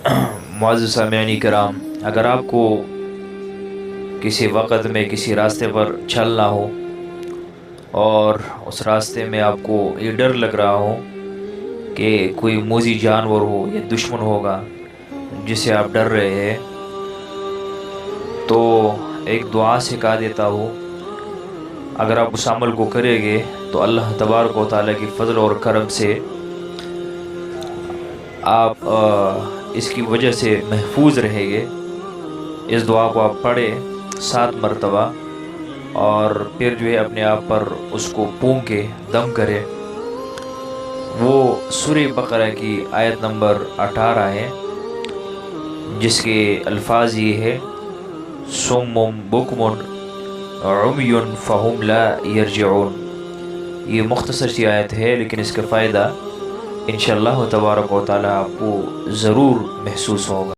معزز سامعین کرام، اگر آپ کو کسی وقت میں کسی راستے پر چلنا ہو اور اس راستے میں آپ کو یہ ڈر لگ رہا ہو کہ کوئی موذی جانور ہو یا دشمن ہوگا جس سے آپ ڈر رہے ہیں، تو ایک دعا سکھا دیتا ہوں. اگر آپ اس عمل کو کریں گے تو اللہ تبارک و تعالیٰ کی فضل اور کرم سے آپ اس کی وجہ سے محفوظ رہیں گے. اس دعا کو آپ پڑھیں 7 مرتبہ، اور پھر جو ہے اپنے آپ پر اس کو پھونک کے دم کرے. وہ سورہ بقرہ کی آیت نمبر 18 ہے، جس کے الفاظ یہ ہے: صم بکم عمی فہم لا یرجعون. یہ مختصر سی آیت ہے، لیکن اس کا فائدہ انشاءاللہ تبارک و تعالیٰ آپ کو ضرور محسوس ہوگا.